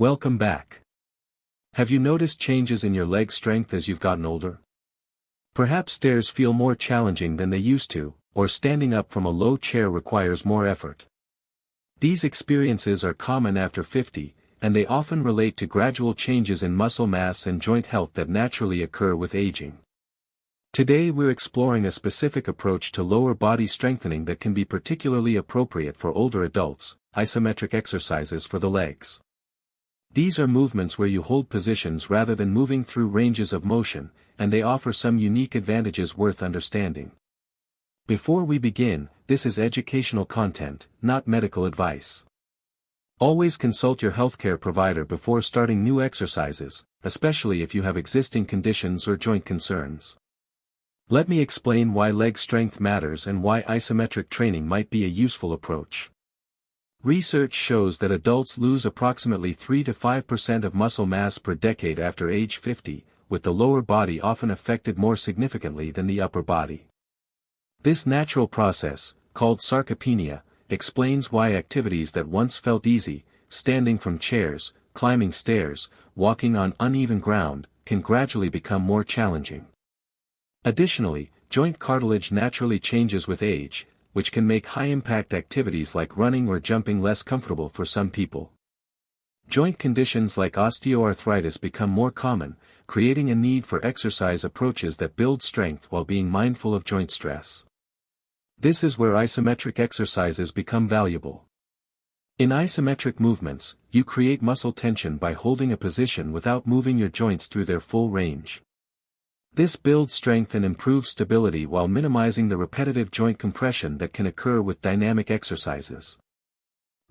Welcome back. Have you noticed changes in your leg strength as you've gotten older? Perhaps stairs feel more challenging than they used to, or standing up from a low chair requires more effort. These experiences are common after 50, and they often relate to gradual changes in muscle mass and joint health that naturally occur with aging. Today we're exploring a specific approach to lower body strengthening that can be particularly appropriate for older adults: isometric exercises for the legs. These are movements where you hold positions rather than moving through ranges of motion, and they offer some unique advantages worth understanding. Before we begin, this is educational content, not medical advice. Always consult your healthcare provider before starting new exercises, especially if you have existing conditions or joint concerns. Let me explain why leg strength matters and why isometric training might be a useful approach. Research shows that adults lose approximately 3 to 5% of muscle mass per decade after age 50, with the lower body often affected more significantly than the upper body. This natural process, called sarcopenia, explains why activities that once felt easy, standing from chairs, climbing stairs, walking on uneven ground, can gradually become more challenging. Additionally, joint cartilage naturally changes with age, which can make high-impact activities like running or jumping less comfortable for some people. Joint conditions like osteoarthritis become more common, creating a need for exercise approaches that build strength while being mindful of joint stress. This is where isometric exercises become valuable. In isometric movements, you create muscle tension by holding a position without moving your joints through their full range. This builds strength and improves stability while minimizing the repetitive joint compression that can occur with dynamic exercises.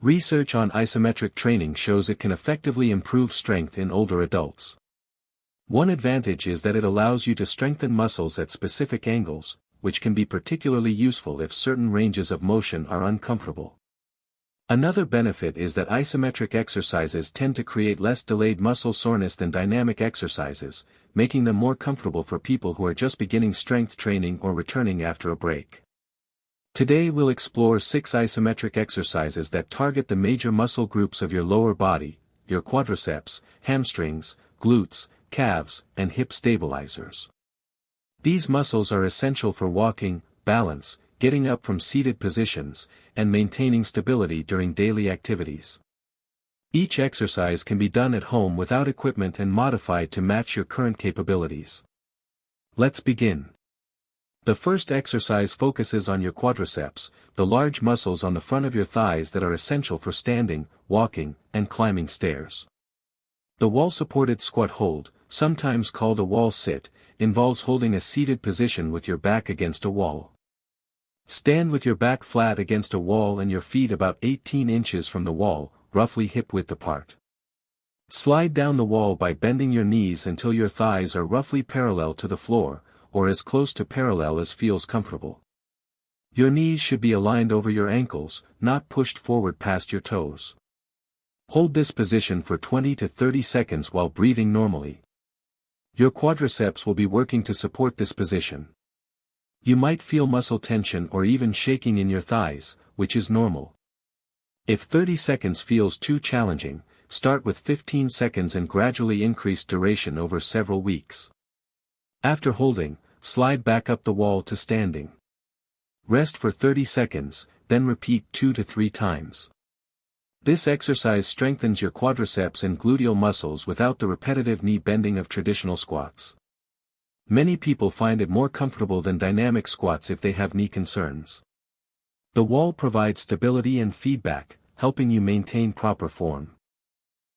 Research on isometric training shows it can effectively improve strength in older adults. One advantage is that it allows you to strengthen muscles at specific angles, which can be particularly useful if certain ranges of motion are uncomfortable. Another benefit is that isometric exercises tend to create less delayed muscle soreness than dynamic exercises, making them more comfortable for people who are just beginning strength training or returning after a break. Today we'll explore 6 isometric exercises that target the major muscle groups of your lower body: your quadriceps, hamstrings, glutes, calves, and hip stabilizers. These muscles are essential for walking, balance, getting up from seated positions, and maintaining stability during daily activities. Each exercise can be done at home without equipment and modified to match your current capabilities. Let's begin. The first exercise focuses on your quadriceps, the large muscles on the front of your thighs that are essential for standing, walking, and climbing stairs. The wall-supported squat hold, sometimes called a wall sit, involves holding a seated position with your back against a wall. Stand with your back flat against a wall and your feet about 18 inches from the wall, roughly hip-width apart. Slide down the wall by bending your knees until your thighs are roughly parallel to the floor, or as close to parallel as feels comfortable. Your knees should be aligned over your ankles, not pushed forward past your toes. Hold this position for 20 to 30 seconds while breathing normally. Your quadriceps will be working to support this position. You might feel muscle tension or even shaking in your thighs, which is normal. If 30 seconds feels too challenging, start with 15 seconds and gradually increase duration over several weeks. After holding, slide back up the wall to standing. Rest for 30 seconds, then repeat 2 to 3 times. This exercise strengthens your quadriceps and gluteal muscles without the repetitive knee bending of traditional squats. Many people find it more comfortable than dynamic squats if they have knee concerns. The wall provides stability and feedback, helping you maintain proper form.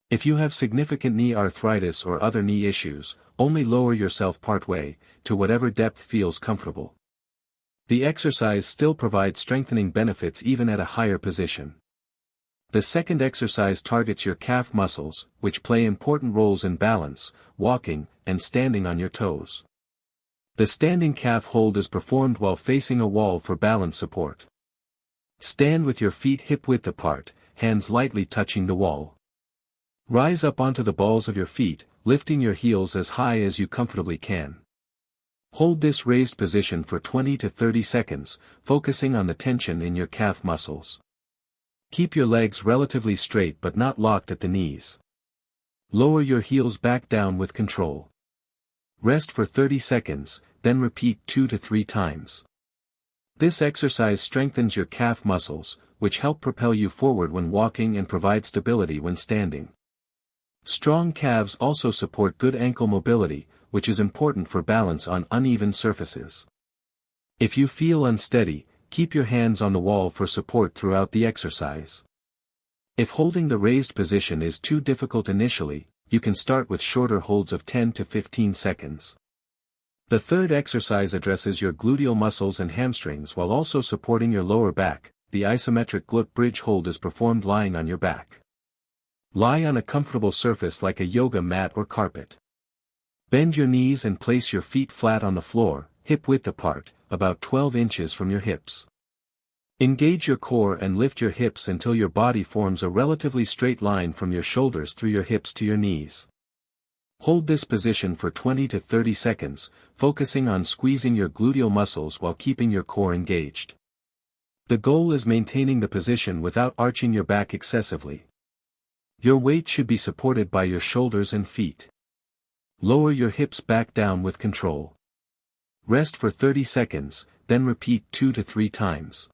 If you have significant knee arthritis or other knee issues, only lower yourself partway, to whatever depth feels comfortable. The exercise still provides strengthening benefits even at a higher position. The second exercise targets your calf muscles, which play important roles in balance, walking, and standing on your toes. The standing calf hold is performed while facing a wall for balance support. Stand with your feet hip-width apart, hands lightly touching the wall. Rise up onto the balls of your feet, lifting your heels as high as you comfortably can. Hold this raised position for 20 to 30 seconds, focusing on the tension in your calf muscles. Keep your legs relatively straight but not locked at the knees. Lower your heels back down with control. Rest for 30 seconds, then repeat 2 to 3 times. This exercise strengthens your calf muscles, which help propel you forward when walking and provide stability when standing. Strong calves also support good ankle mobility, which is important for balance on uneven surfaces. If you feel unsteady, keep your hands on the wall for support throughout the exercise. If holding the raised position is too difficult initially, you can start with shorter holds of 10 to 15 seconds. The third exercise addresses your gluteal muscles and hamstrings while also supporting your lower back. The isometric glute bridge hold is performed lying on your back. Lie on a comfortable surface like a yoga mat or carpet. Bend your knees and place your feet flat on the floor, hip-width apart, about 12 inches from your hips. Engage your core and lift your hips until your body forms a relatively straight line from your shoulders through your hips to your knees. Hold this position for 20 to 30 seconds, focusing on squeezing your gluteal muscles while keeping your core engaged. The goal is maintaining the position without arching your back excessively. Your weight should be supported by your shoulders and feet. Lower your hips back down with control. Rest for 30 seconds, then repeat 2 to 3 times.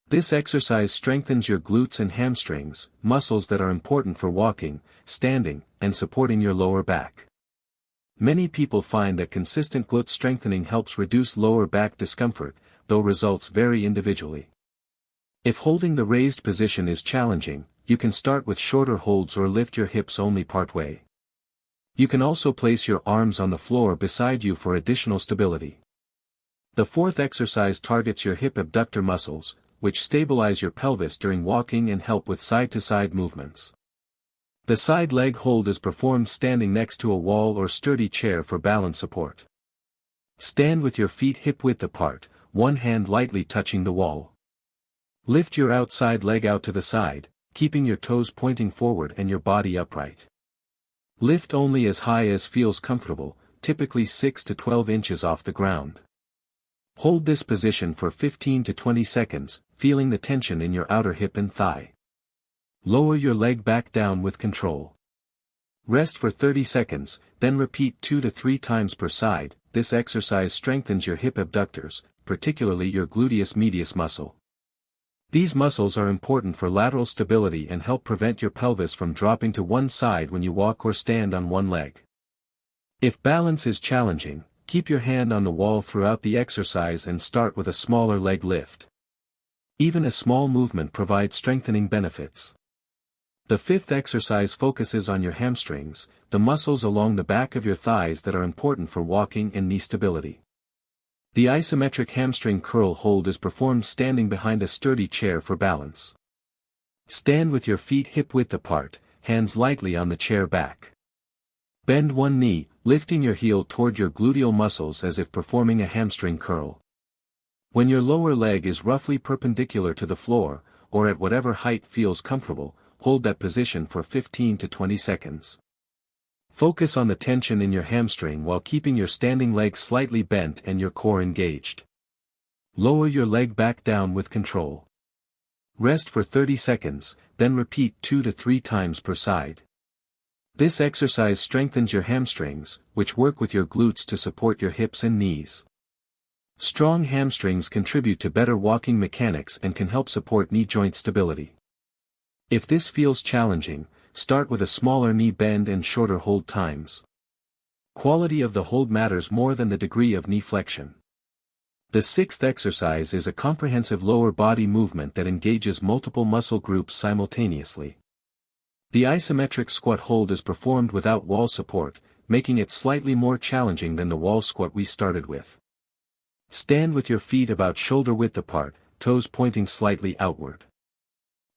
This exercise strengthens your glutes and hamstrings, muscles that are important for walking, standing, and supporting your lower back. Many people find that consistent glute strengthening helps reduce lower back discomfort, though results vary individually. If holding the raised position is challenging, you can start with shorter holds or lift your hips only partway. You can also place your arms on the floor beside you for additional stability. The fourth exercise targets your hip abductor muscles, which stabilize your pelvis during walking and help with side-to-side movements. The side leg hold is performed standing next to a wall or sturdy chair for balance support. Stand with your feet hip-width apart, one hand lightly touching the wall. Lift your outside leg out to the side, keeping your toes pointing forward and your body upright. Lift only as high as feels comfortable, typically 6 to 12 inches off the ground. Hold this position for 15 to 20 seconds, feeling the tension in your outer hip and thigh. Lower your leg back down with control. Rest for 30 seconds, then repeat 2 to 3 times per side. This exercise strengthens your hip abductors, particularly your gluteus medius muscle. These muscles are important for lateral stability and help prevent your pelvis from dropping to one side when you walk or stand on one leg. If balance is challenging, keep your hand on the wall throughout the exercise and start with a smaller leg lift. Even a small movement provides strengthening benefits. The fifth exercise focuses on your hamstrings, the muscles along the back of your thighs that are important for walking and knee stability. The isometric hamstring curl hold is performed standing behind a sturdy chair for balance. Stand with your feet hip-width apart, hands lightly on the chair back. Bend one knee, lifting your heel toward your gluteal muscles as if performing a hamstring curl. When your lower leg is roughly perpendicular to the floor, or at whatever height feels comfortable, hold that position for 15 to 20 seconds. Focus on the tension in your hamstring while keeping your standing leg slightly bent and your core engaged. Lower your leg back down with control. Rest for 30 seconds, then repeat 2 to 3 times per side. This exercise strengthens your hamstrings, which work with your glutes to support your hips and knees. Strong hamstrings contribute to better walking mechanics and can help support knee joint stability. If this feels challenging, start with a smaller knee bend and shorter hold times. Quality of the hold matters more than the degree of knee flexion. The sixth exercise is a comprehensive lower body movement that engages multiple muscle groups simultaneously. The isometric squat hold is performed without wall support, making it slightly more challenging than the wall squat we started with. Stand with your feet about shoulder width apart, toes pointing slightly outward.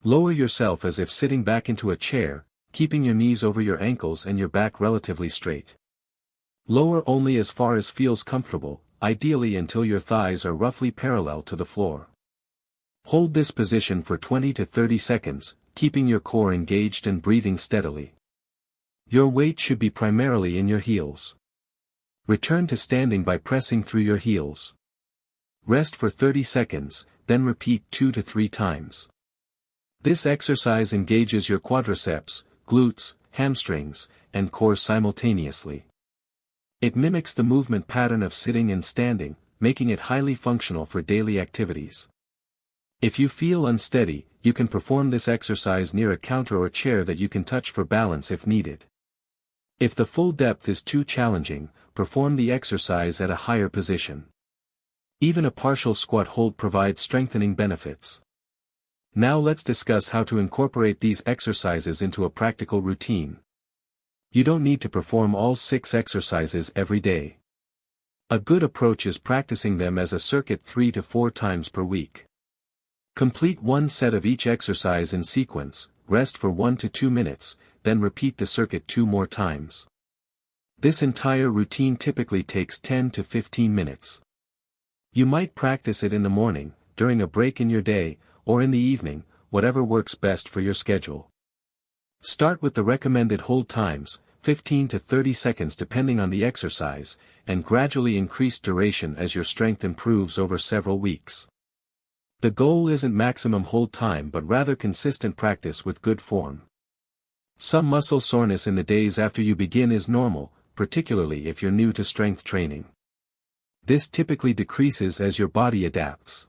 Lower yourself as if sitting back into a chair, keeping your knees over your ankles and your back relatively straight. Lower only as far as feels comfortable, ideally until your thighs are roughly parallel to the floor. Hold this position for 20 to 30 seconds, keeping your core engaged and breathing steadily. Your weight should be primarily in your heels. Return to standing by pressing through your heels. Rest for 30 seconds, then repeat 2 to 3 times. This exercise engages your quadriceps, glutes, hamstrings, and core simultaneously. It mimics the movement pattern of sitting and standing, making it highly functional for daily activities. If you feel unsteady, you can perform this exercise near a counter or chair that you can touch for balance if needed. If the full depth is too challenging, perform the exercise at a higher position. Even a partial squat hold provides strengthening benefits. Now let's discuss how to incorporate these exercises into a practical routine. You don't need to perform all 6 exercises every day. A good approach is practicing them as a circuit 3 to 4 times per week. Complete one set of each exercise in sequence, rest for 1 to 2 minutes, then repeat the circuit 2 more times. This entire routine typically takes 10 to 15 minutes. You might practice it in the morning, during a break in your day, or in the evening, whatever works best for your schedule. Start with the recommended hold times, 15 to 30 seconds depending on the exercise, and gradually increase duration as your strength improves over several weeks. The goal isn't maximum hold time but rather consistent practice with good form. Some muscle soreness in the days after you begin is normal, particularly if you're new to strength training. This typically decreases as your body adapts.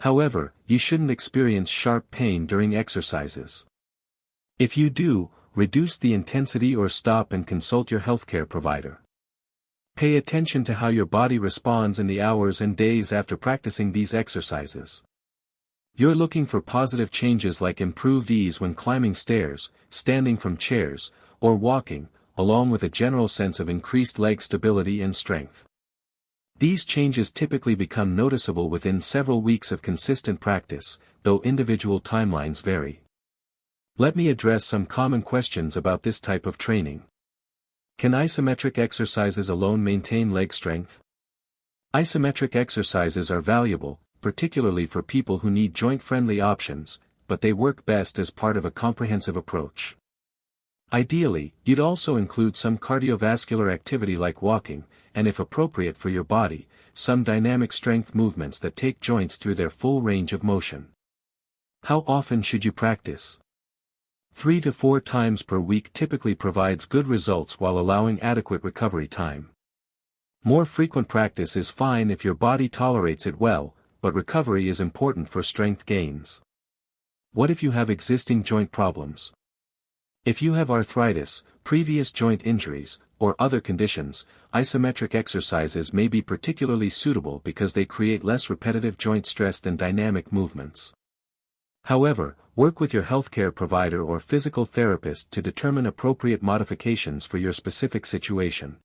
However, you shouldn't experience sharp pain during exercises. If you do, reduce the intensity or stop and consult your healthcare provider. Pay attention to how your body responds in the hours and days after practicing these exercises. You're looking for positive changes like improved ease when climbing stairs, standing from chairs, or walking, along with a general sense of increased leg stability and strength. These changes typically become noticeable within several weeks of consistent practice, though individual timelines vary. Let me address some common questions about this type of training. Can isometric exercises alone maintain leg strength? Isometric exercises are valuable, particularly for people who need joint-friendly options, but they work best as part of a comprehensive approach. Ideally, you'd also include some cardiovascular activity like walking, and if appropriate for your body, some dynamic strength movements that take joints through their full range of motion. How often should you practice? 3 to 4 times per week typically provides good results while allowing adequate recovery time. More frequent practice is fine if your body tolerates it well, but recovery is important for strength gains. What if you have existing joint problems? If you have arthritis, previous joint injuries, or other conditions, isometric exercises may be particularly suitable because they create less repetitive joint stress than dynamic movements. However, work with your healthcare provider or physical therapist to determine appropriate modifications for your specific situation.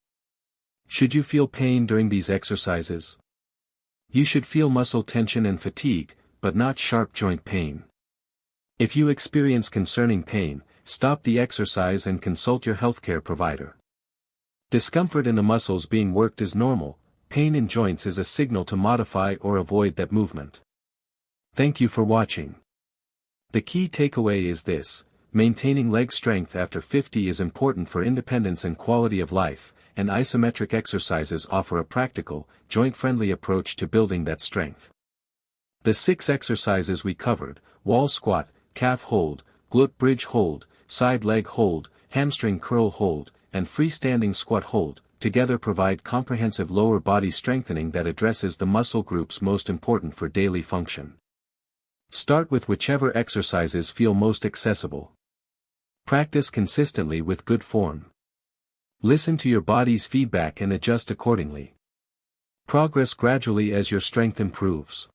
Should you feel pain during these exercises? You should feel muscle tension and fatigue, but not sharp joint pain. If you experience concerning pain, stop the exercise and consult your healthcare provider. Discomfort in the muscles being worked is normal, pain in joints is a signal to modify or avoid that movement. Thank you for watching. The key takeaway is this: maintaining leg strength after 50 is important for independence and quality of life, and isometric exercises offer a practical, joint-friendly approach to building that strength. The 6 exercises we covered, wall squat, calf hold, glute bridge hold, side leg hold, hamstring curl hold, and freestanding squat hold, together provide comprehensive lower body strengthening that addresses the muscle groups most important for daily function. Start with whichever exercises feel most accessible. Practice consistently with good form. Listen to your body's feedback and adjust accordingly. Progress gradually as your strength improves.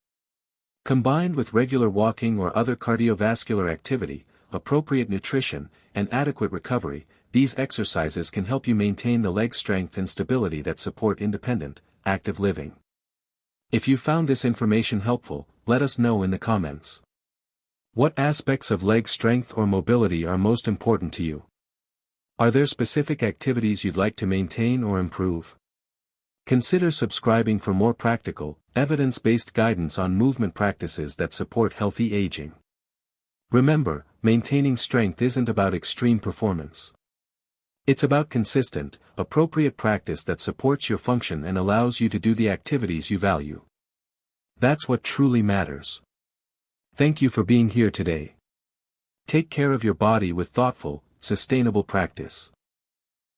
Combined with regular walking or other cardiovascular activity, appropriate nutrition, and adequate recovery, these exercises can help you maintain the leg strength and stability that support independent, active living. If you found this information helpful, let us know in the comments. What aspects of leg strength or mobility are most important to you? Are there specific activities you'd like to maintain or improve? Consider subscribing for more practical, evidence-based guidance on movement practices that support healthy aging. Remember, maintaining strength isn't about extreme performance. It's about consistent, appropriate practice that supports your function and allows you to do the activities you value. That's what truly matters. Thank you for being here today. Take care of your body with thoughtful, sustainable practice.